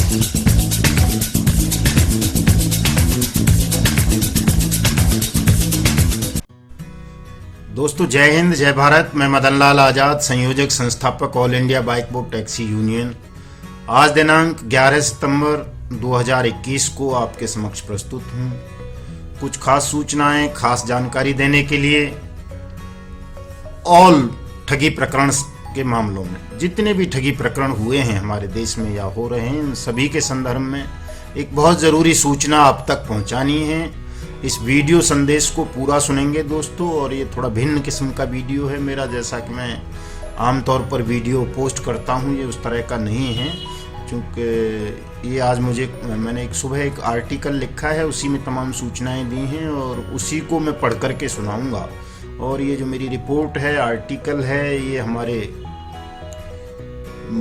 दोस्तों जय हिंद जय भारत। मैं मदन लाल आज़ाद, संयोजक संस्थापक all India bike boat taxi union. आज दिनांक 11 सितंबर 2021 को आपके समक्ष प्रस्तुत हूँ कुछ खास सूचनाएं, खास जानकारी देने के लिए। ऑल ठगी प्रकरण के मामलों में जितने भी ठगी प्रकरण हुए हैं हमारे देश में या हो रहे हैं, इन सभी के संदर्भ में एक बहुत ज़रूरी सूचना आप तक पहुंचानी है। इस वीडियो संदेश को पूरा सुनेंगे दोस्तों, और ये थोड़ा भिन्न किस्म का वीडियो है मेरा। जैसा कि मैं आमतौर पर वीडियो पोस्ट करता हूँ, ये उस तरह का नहीं है, क्योंकि ये आज मैंने सुबह एक आर्टिकल लिखा है, उसी में तमाम सूचनाएं दी हैं और उसी को मैं पढ़ करके सुनाऊंगा। और ये जो मेरी रिपोर्ट है, आर्टिकल है, ये हमारे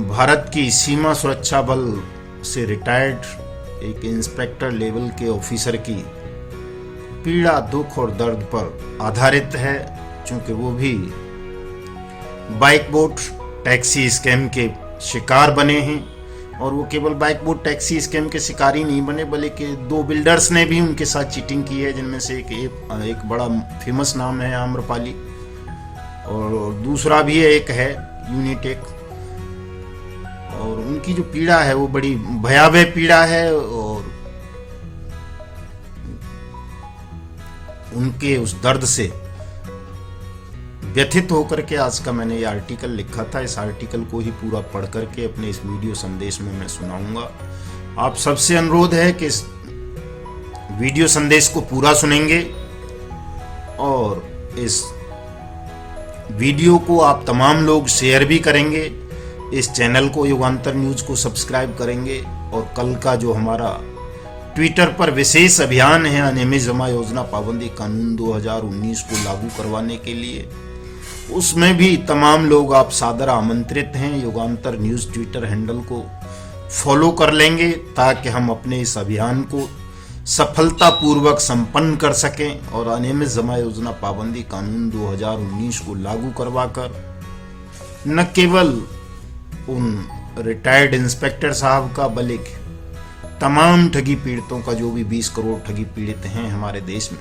भारत की सीमा सुरक्षा बल से रिटायर्ड एक इंस्पेक्टर लेवल के ऑफिसर की पीड़ा, दुख और दर्द पर आधारित है। चूंकि वो भी बाइक बोट टैक्सी स्कैम के शिकार बने हैं, और वो केवल बाइक बोट टैक्सी स्कैम के शिकार ही नहीं बने, बल्कि 2 बिल्डर्स ने भी उनके साथ चीटिंग की है, जिनमें से एक बड़ा फेमस नाम है आम्रपाली, और दूसरा भी एक है यूनिटेक। और उनकी जो पीड़ा है वो बड़ी भयावह पीड़ा है, और उनके उस दर्द से व्यथित होकर के आज का मैंने ये आर्टिकल लिखा था। इस आर्टिकल को ही पूरा पढ़ करके अपने इस वीडियो संदेश में मैं सुनाऊंगा। आप सबसे अनुरोध है कि इस वीडियो संदेश को पूरा सुनेंगे और इस वीडियो को आप तमाम लोग शेयर भी करेंगे। इस चैनल को, युगांतर न्यूज को सब्सक्राइब करेंगे, और कल का जो हमारा ट्विटर पर विशेष अभियान है अनियमित जमा योजना पाबंदी कानून 2019 को लागू करवाने के लिए, उसमें भी तमाम लोग आप सादर आमंत्रित हैं। युगांतर न्यूज ट्विटर हैंडल को फॉलो कर लेंगे ताकि हम अपने इस अभियान को सफलतापूर्वक संपन्न कर सकें और अनियमित जमा योजना पाबंदी कानून 2019 को लागू करवाकर न केवल उन रिटायर्ड इंस्पेक्टर साहब का, बल्कि तमाम ठगी पीड़ितों का, जो भी 20 करोड़ ठगी पीड़ित हैं हमारे देश में,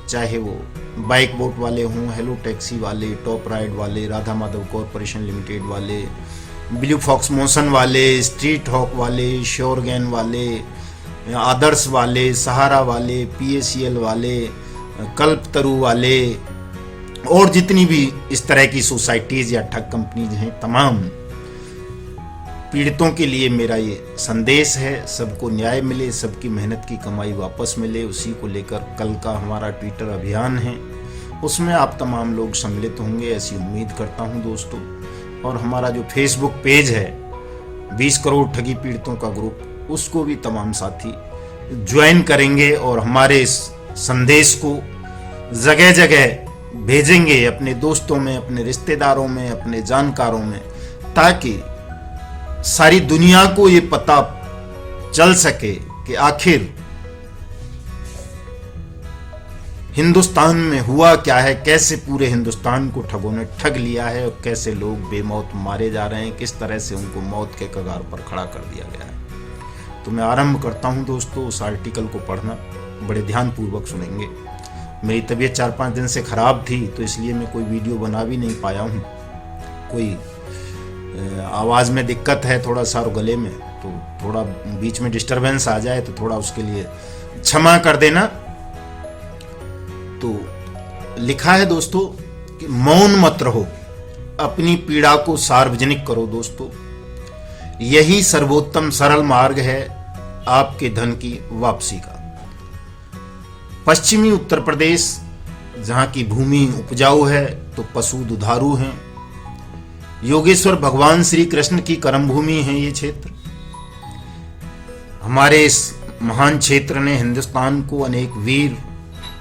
चाहे वो बाइक बोट वाले हों, हेलो टैक्सी वाले, टॉप राइड वाले, राधा माधव कॉरपोरेशन लिमिटेड वाले, ब्लू फॉक्स मोशन वाले, स्ट्रीट हॉक वाले, श्योरगैन वाले, आदर्श वाले, सहारा वाले, PACL वाले, कल्पतरु वाले, और जितनी भी इस तरह की सोसाइटीज या ठग कंपनीज हैं, तमाम पीड़ितों के लिए मेरा ये संदेश है। सबको न्याय मिले, सबकी मेहनत की कमाई वापस मिले, उसी को लेकर कल का हमारा ट्विटर अभियान है, उसमें आप तमाम लोग सम्मिलित होंगे, ऐसी उम्मीद करता हूं दोस्तों। और हमारा जो फेसबुक पेज है 20 करोड़ ठगी पीड़ितों का ग्रुप, उसको भी तमाम साथी ज्वाइन करेंगे और हमारे इस संदेश को जगह जगह भेजेंगे, अपने दोस्तों में, अपने रिश्तेदारों में, अपने जानकारों में, ताकि सारी दुनिया को ये पता चल सके कि आखिर हिंदुस्तान में हुआ क्या है, कैसे पूरे हिंदुस्तान को ठगों ने ठग लिया है, और कैसे लोग बेमौत मारे जा रहे हैं, किस तरह से उनको मौत के कगार पर खड़ा कर दिया गया है। तो मैं आरंभ करता हूं दोस्तों, उस आर्टिकल को पढ़ना बड़े ध्यानपूर्वक सुनेंगे। मेरी तबीयत 4-5 दिन से खराब थी, तो इसलिए मैं कोई वीडियो बना भी नहीं पाया हूं। कोई आवाज़ में दिक्कत है थोड़ा सा और गले में, तो थोड़ा बीच में डिस्टरबेंस आ जाए तो थोड़ा उसके लिए क्षमा कर देना। तो लिखा है दोस्तों कि मौन मत रहो, अपनी पीड़ा को सार्वजनिक करो दोस्तों, यही सर्वोत्तम सरल मार्ग है आपके धन की वापसी का। पश्चिमी उत्तर प्रदेश, जहां की भूमि उपजाऊ है तो पशु दुधारू हैं, योगेश्वर भगवान श्री कृष्ण की कर्मभूमि है ये क्षेत्र। हमारे इस महान क्षेत्र ने हिंदुस्तान को अनेक वीर,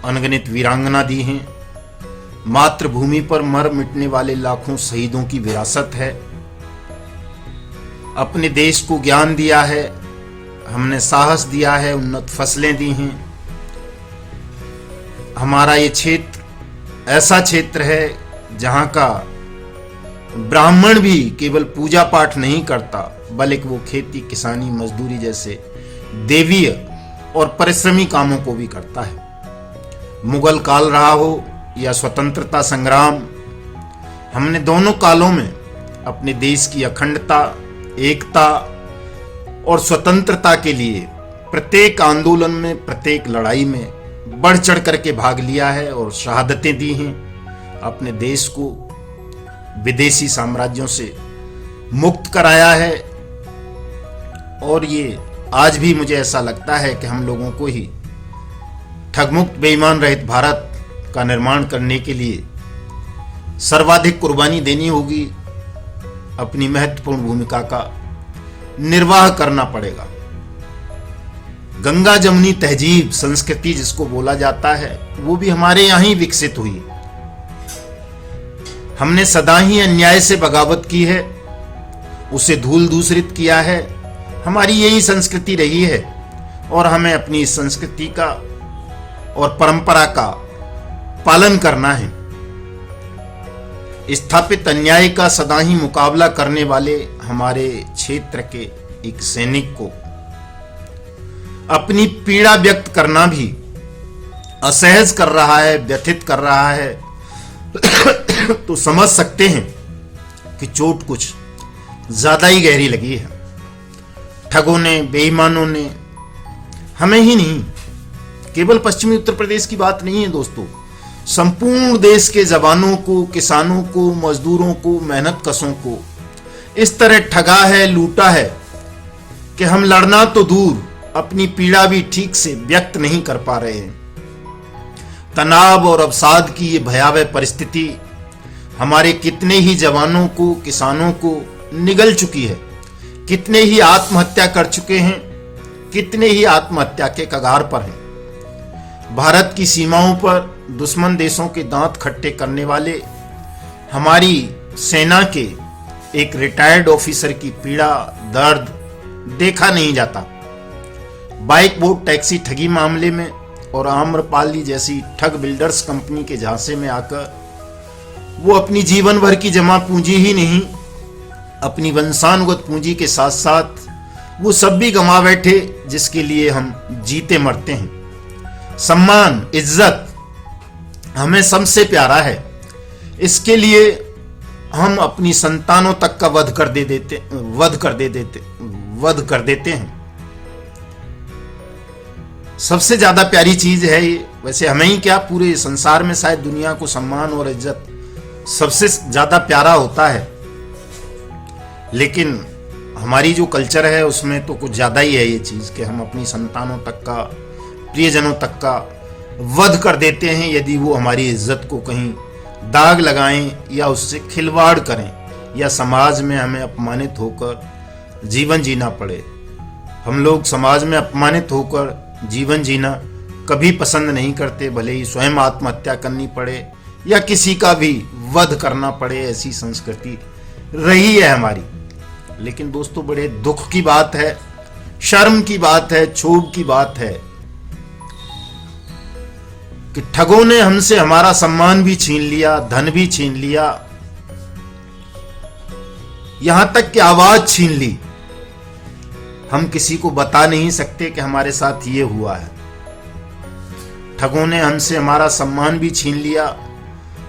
अनगिनत वीरांगना दी हैं। मातृभूमि पर मर मिटने वाले लाखों शहीदों की विरासत है। अपने देश को ज्ञान दिया है, हमने साहस दिया है, उन्नत फसलें दी हैं। हमारा ये क्षेत्र ऐसा क्षेत्र है जहां का ब्राह्मण भी केवल पूजा पाठ नहीं करता बल्कि वो खेती, किसानी, मजदूरी जैसे देवीय और परिश्रमी कामों को भी करता है। मुगल काल रहा हो या स्वतंत्रता संग्राम, हमने दोनों कालों में अपने देश की अखंडता, एकता और स्वतंत्रता के लिए प्रत्येक आंदोलन में, प्रत्येक लड़ाई में बढ़ चढ़ करके भाग लिया है और शहादतें दी हैं। अपने देश को विदेशी साम्राज्यों से मुक्त कराया है। और ये आज भी मुझे ऐसा लगता है कि हम लोगों को ही ठगमुक्त बेईमान रहित भारत का निर्माण करने के लिए सर्वाधिक कुर्बानी देनी होगी। अपनी महत्वपूर्ण भूमिका का निर्वाह करना पड़ेगा। गंगा जमुनी तहजीब, संस्कृति जिसको बोला जाता है, वो भी हमारे यहाँ ही विकसित हुई। हमने सदा ही अन्याय से बगावत की है, उसे धूल दूसरित किया है। हमारी यही संस्कृति रही है और हमें अपनी इस संस्कृति का और परंपरा का पालन करना है। स्थापित अन्याय का सदा ही मुकाबला करने वाले हमारे क्षेत्र के एक सैनिक को अपनी पीड़ा व्यक्त करना भी असहज कर रहा है, व्यथित कर रहा है, तो समझ सकते हैं कि चोट कुछ ज्यादा ही गहरी लगी है। ठगों ने, बेईमानों ने हमें ही नहीं, केवल पश्चिमी उत्तर प्रदेश की बात नहीं है दोस्तों, संपूर्ण देश के जवानों को, किसानों को, मजदूरों को, मेहनत कशों को इस तरह ठगा है, लूटा है कि हम लड़ना तो दूर, अपनी पीड़ा भी ठीक से व्यक्त नहीं कर पा रहे हैं। तनाव और अवसाद की ये भयावह परिस्थिति हमारे कितने ही जवानों को, किसानों को निगल चुकी है। कितने ही आत्महत्या कर चुके हैं, कितने ही आत्महत्या के कगार पर हैं। भारत की सीमाओं पर दुश्मन देशों के दांत खट्टे करने वाले हमारी सेना के एक रिटायर्ड ऑफिसर की पीड़ा, दर्द देखा नहीं जाता। बाइक, बोट, टैक्सी ठगी मामले में और आम्रपाली जैसी ठग बिल्डर्स कंपनी के झांसे में आकर वो अपनी जीवन भर की जमा पूंजी ही नहीं, अपनी वंशानुगत पूंजी के साथ साथ वो सब भी गंवा बैठे जिसके लिए हम जीते मरते हैं। सम्मान, इज्जत हमें सबसे प्यारा है, इसके लिए हम अपनी संतानों तक का वध कर देते हैं। सबसे ज्यादा प्यारी चीज है ये। वैसे हमें ही क्या, पूरे संसार में शायद दुनिया को सम्मान और इज्जत सबसे ज्यादा प्यारा होता है, लेकिन हमारी जो कल्चर है उसमें तो कुछ ज्यादा ही है ये चीज कि हम अपनी संतानों तक का, प्रियजनों तक का वध कर देते हैं यदि वो हमारी इज्जत को कहीं दाग लगाएं या उससे खिलवाड़ करें या समाज में हमें अपमानित होकर जीवन जीना पड़े। हम लोग समाज में अपमानित होकर जीवन जीना कभी पसंद नहीं करते, भले ही स्वयं आत्महत्या करनी पड़े या किसी का भी वध करना पड़े, ऐसी संस्कृति रही है हमारी। लेकिन दोस्तों, बड़े दुख की बात है, शर्म की बात है, क्षोभ की बात है कि ठगों ने हमसे हमारा सम्मान भी छीन लिया, धन भी छीन लिया, यहां तक कि आवाज छीन ली। हम किसी को बता नहीं सकते कि हमारे साथ ये हुआ है। ठगों ने हमसे हमारा सम्मान भी छीन लिया,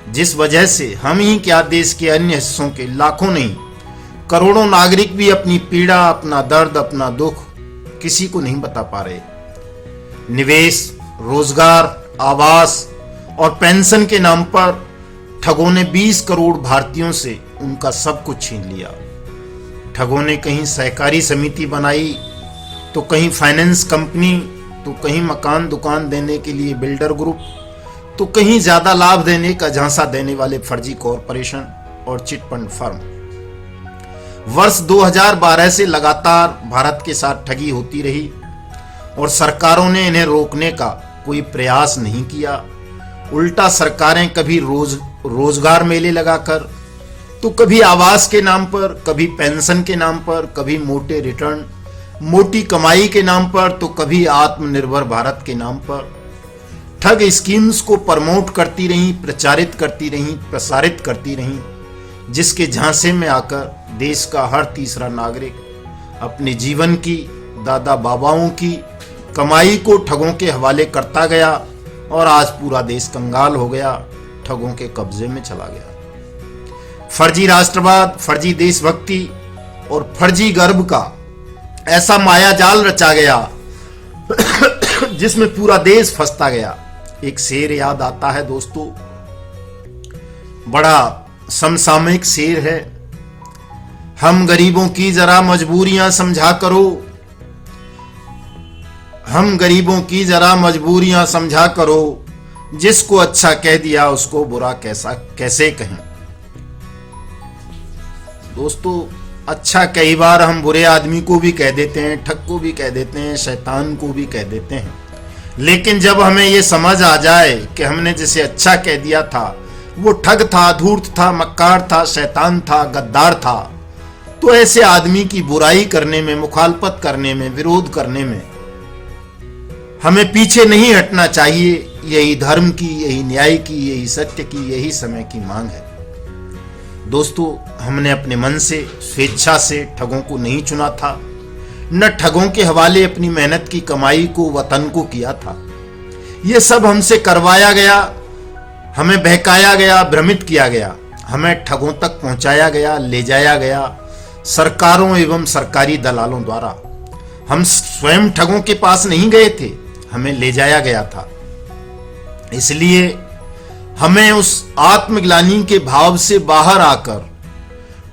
जिस वजह से हम ही क्या, देश के अन्य हिस्सों के लाखों नहीं करोड़ों नागरिक भी अपनी पीड़ा, अपना दर्द, अपना दुख किसी को नहीं बता पा रहे। निवेश, रोजगार, आवास और पेंशन के नाम पर ठगों ने 20 करोड़ भारतीयों से उनका सब कुछ छीन लिया। ठगों ने कहीं सहकारी समिति बनाई, तो कहीं फाइनेंस कंपनी, तो कहीं मकान दुकान देने के लिए बिल्डर ग्रुप, तो कहीं ज्यादा लाभ देने का झांसा देने वाले फर्जी कॉरपोरेशन और चिटफंड फर्म। वर्ष 2012 से लगातार भारत के साथ ठगी होती रही और सरकारों ने इन्हें रोकने का कोई प्रयास नहीं किया। उल्टा सरकारें कभी रोजगार मेले लगाकर, तो कभी आवास के नाम पर, कभी पेंशन के नाम पर, कभी मोटे रिटर्न, मोटी कमाई के नाम पर, तो कभी आत्मनिर्भर भारत के नाम पर ठग स्कीम्स को प्रमोट करती रही, प्रचारित करती रही, प्रसारित करती रही, जिसके झांसे में आकर देश का हर तीसरा नागरिक अपने जीवन की, दादा बाबाओं की कमाई को ठगों के हवाले करता गया और आज पूरा देश कंगाल हो गया, ठगों के कब्जे में चला गया। फर्जी राष्ट्रवाद, फर्जी देशभक्ति और फर्जी गर्व का ऐसा मायाजाल रचा गया जिसमें पूरा देश फंसता गया। एक शेर याद आता है दोस्तों, बड़ा समसामयिक शेर है। हम गरीबों की जरा मजबूरियां समझा करो, हम गरीबों की जरा मजबूरियां समझा करो, जिसको अच्छा कह दिया उसको बुरा कैसे कहें। दोस्तों, अच्छा कई बार हम बुरे आदमी को भी कह देते हैं, ठग को भी कह देते हैं, शैतान को भी कह देते हैं, लेकिन जब हमें यह समझ आ जाए कि हमने जिसे अच्छा कह दिया था वो ठग था, धूर्त था, मक्कार था, शैतान था, गद्दार था, तो ऐसे आदमी की बुराई करने में, मुखालफत करने में, विरोध करने में हमें पीछे नहीं हटना चाहिए। यही धर्म की, यही न्याय की, यही सत्य की, यही समय की मांग है। दोस्तों, हमने अपने मन से, स्वेच्छा से ठगों को नहीं चुना था, न ठगों के हवाले अपनी मेहनत की कमाई को, वतन को किया था। यह सब हमसे करवाया गया, हमें बहकाया गया, भ्रमित किया गया, हमें ठगों तक पहुंचाया गया, ले जाया गया सरकारों एवं सरकारी दलालों द्वारा। हम स्वयं ठगों के पास नहीं गए थे, हमें ले जाया गया था। इसलिए हमें उस आत्मग्लानि के भाव से बाहर आकर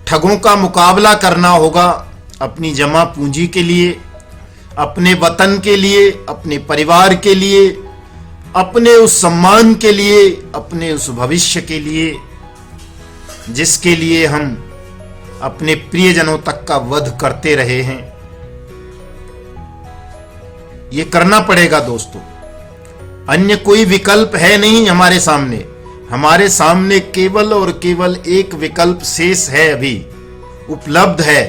ठगों का मुकाबला करना होगा। अपनी जमा पूंजी के लिए, अपने वतन के लिए, अपने परिवार के लिए, अपने उस सम्मान के लिए, अपने उस भविष्य के लिए जिसके लिए हम अपने प्रियजनों तक का वध करते रहे हैं। ये करना पड़ेगा दोस्तों, अन्य कोई विकल्प है नहीं हमारे सामने। हमारे सामने केवल और केवल एक विकल्प शेष है, अभी उपलब्ध है,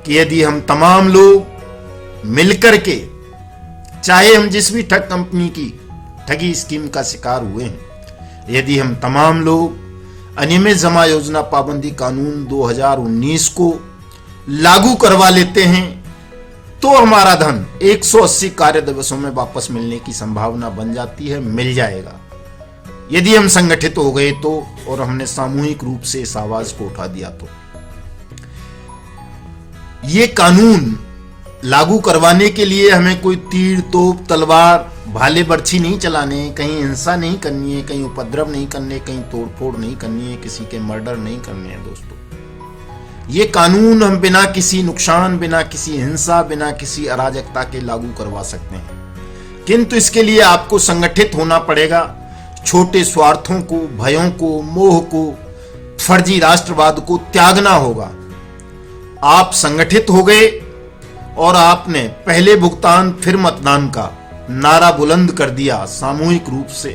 कि यदि हम तमाम लोग मिलकर के, चाहे हम जिस भी ठग कंपनी की ठगी स्कीम का शिकार हुए हैं, यदि हम तमाम लोग अनियमित जमा योजना पाबंदी कानून 2019 को लागू करवा लेते हैं, तो हमारा धन 180 कार्य दिवसों में वापस मिलने की संभावना बन जाती है, मिल जाएगा। यदि हम संगठित हो गए तो, और हमने सामूहिक रूप से इस आवाज को उठा दिया तो। ये कानून लागू करवाने के लिए हमें कोई तीर, तोप, तलवार, भाले बर्छी नहीं चलाने, कहीं हिंसा नहीं करनी है, कहीं उपद्रव नहीं करने, कहीं तोड़फोड़ नहीं करनी है, किसी के मर्डर नहीं करने हैं दोस्तों। ये कानून हम बिना किसी नुकसान, बिना किसी हिंसा, बिना किसी अराजकता के लागू करवा सकते हैं, किंतु इसके लिए आपको संगठित होना पड़ेगा। छोटे स्वार्थों को, भयों को, मोह को, फर्जी राष्ट्रवाद को त्यागना होगा। आप संगठित हो गए और आपने पहले भुगतान फिर मतदान का नारा बुलंद कर दिया सामूहिक रूप से,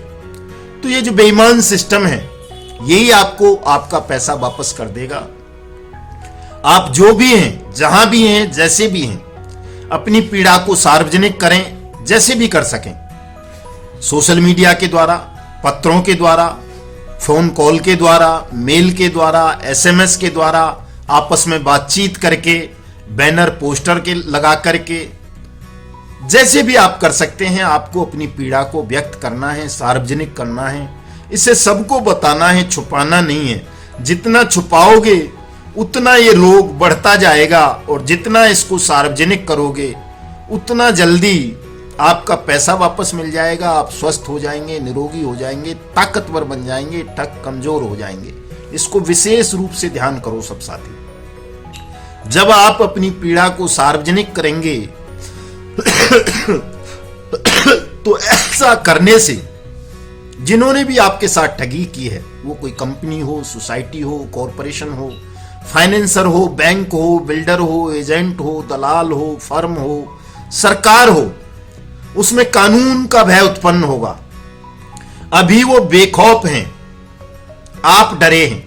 तो ये जो बेईमान सिस्टम है यही आपको आपका पैसा वापस कर देगा। आप जो भी हैं, जहां भी हैं, जैसे भी हैं, अपनी पीड़ा को सार्वजनिक करें, जैसे भी कर सकें, सोशल मीडिया के द्वारा, पत्रों के द्वारा, फोन कॉल के द्वारा, मेल के द्वारा, एसएमएस के द्वारा, आपस में बातचीत करके, बैनर पोस्टर के लगा करके, जैसे भी आप कर सकते हैं। आपको अपनी पीड़ा को व्यक्त करना है, सार्वजनिक करना है, इसे सबको बताना है, छुपाना नहीं है। जितना छुपाओगे उतना ये रोग बढ़ता जाएगा, और जितना इसको सार्वजनिक करोगे उतना जल्दी आपका पैसा वापस मिल जाएगा, आप स्वस्थ हो जाएंगे, निरोगी हो जाएंगे, ताकतवर बन जाएंगे, ठग कमजोर हो जाएंगे। इसको विशेष रूप से ध्यान करो सब साथी। जब आप अपनी पीड़ा को सार्वजनिक करेंगे तो ऐसा करने से जिन्होंने भी आपके साथ ठगी की है, वो कोई कंपनी हो, सोसाइटी हो, कॉरपोरेशन हो, फाइनेंसर हो, बैंक हो, बिल्डर हो, एजेंट हो, दलाल हो, फर्म हो, सरकार हो, उसमें कानून का भय उत्पन्न होगा। अभी वो बेखौफ हैं, आप डरे हैं।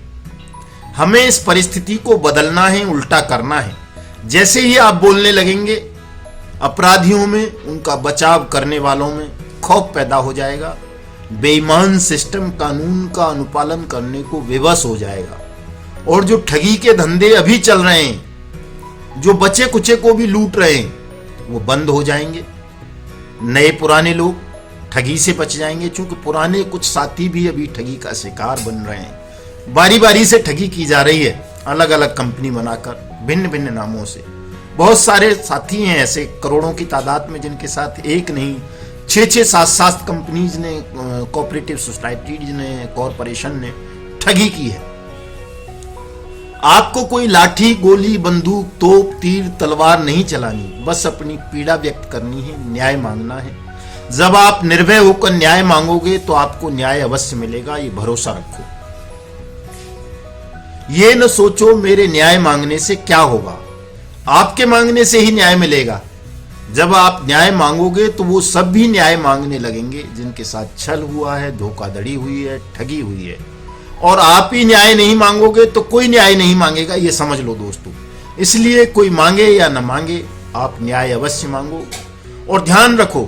हमें इस परिस्थिति को बदलना है, उल्टा करना है। जैसे ही आप बोलने लगेंगे, अपराधियों में, उनका बचाव करने वालों में खौफ पैदा हो जाएगा। बेईमान सिस्टम कानून का अनुपालन करने को विवश हो जाएगा, और जो ठगी के धंधे अभी चल रहे हैं जो बचे कुचे को भी लूट रहे हैं वो बंद हो जाएंगे। नए पुराने लोग ठगी से बच जाएंगे, क्योंकि पुराने कुछ साथी भी अभी ठगी का शिकार बन रहे हैं। बारी बारी से ठगी की जा रही है, अलग अलग कंपनी बनाकर भिन्न भिन्न नामों से। बहुत सारे साथी हैं ऐसे करोड़ों की तादाद में, जिनके साथ एक नहीं 6-6 7-7 कंपनीज ने, कोऑपरेटिव सोसाइटीज ने, कॉरपोरेशन ने ठगी की है। आपको कोई लाठी, गोली, बंदूक, तोप, तीर, तलवार नहीं चलानी, बस अपनी पीड़ा व्यक्त करनी है, न्याय मांगना है। जब आप निर्भय होकर न्याय मांगोगे तो आपको न्याय अवश्य मिलेगा, ये भरोसा रखो। ये न सोचो मेरे न्याय मांगने से क्या होगा, आपके मांगने से ही न्याय मिलेगा। जब आप न्याय मांगोगे तो वो सब भी न्याय मांगने लगेंगे जिनके साथ छल हुआ है, धोखाधड़ी हुई है, ठगी हुई है। और आप ही न्याय नहीं मांगोगे तो कोई न्याय नहीं मांगेगा, ये समझ लो दोस्तों। इसलिए कोई मांगे या न मांगे, आप न्याय अवश्य मांगो। और ध्यान रखो,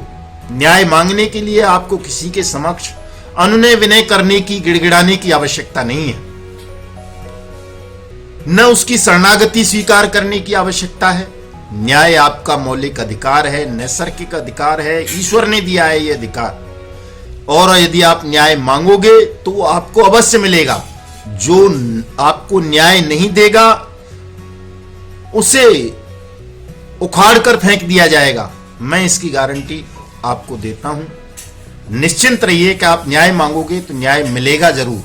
न्याय मांगने के लिए आपको किसी के समक्ष अनुनय विनय करने की, गिड़गिड़ाने की आवश्यकता नहीं है, न उसकी शरणागति स्वीकार करने की आवश्यकता है। न्याय आपका मौलिक अधिकार है, नैसर्गिक अधिकार है, ईश्वर ने दिया है ये अधिकार। और यदि आप न्याय मांगोगे तो वो आपको अवश्य मिलेगा। जो आपको न्याय नहीं देगा उसे उखाड़ कर फेंक दिया जाएगा, मैं इसकी गारंटी आपको देता हूं। निश्चिंत रहिए कि आप न्याय मांगोगे तो न्याय मिलेगा जरूर।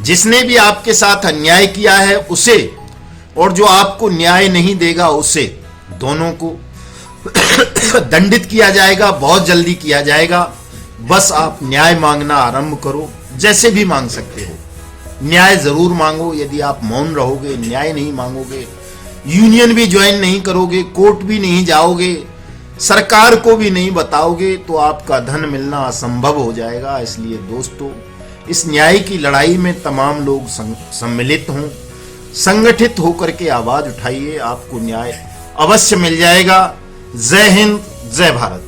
जिसने भी आपके साथ अन्याय किया है उसे, और जो आपको न्याय नहीं देगा उसे, दोनों को दंडित किया जाएगा, बहुत जल्दी किया जाएगा। बस आप न्याय मांगना आरंभ करो, जैसे भी मांग सकते हो। न्याय जरूर मांगो। यदि आप मौन रहोगे, न्याय नहीं मांगोगे, यूनियन भी ज्वाइन नहीं करोगे, कोर्ट भी नहीं जाओगे, सरकार को भी नहीं बताओगे, तो आपका धन मिलना असंभव हो जाएगा। इसलिए दोस्तों, इस न्याय की लड़ाई में तमाम लोग सम्मिलित हों, संगठित होकर के आवाज उठाइए, आपको न्याय अवश्य मिल जाएगा। जय हिंद, जय भारत।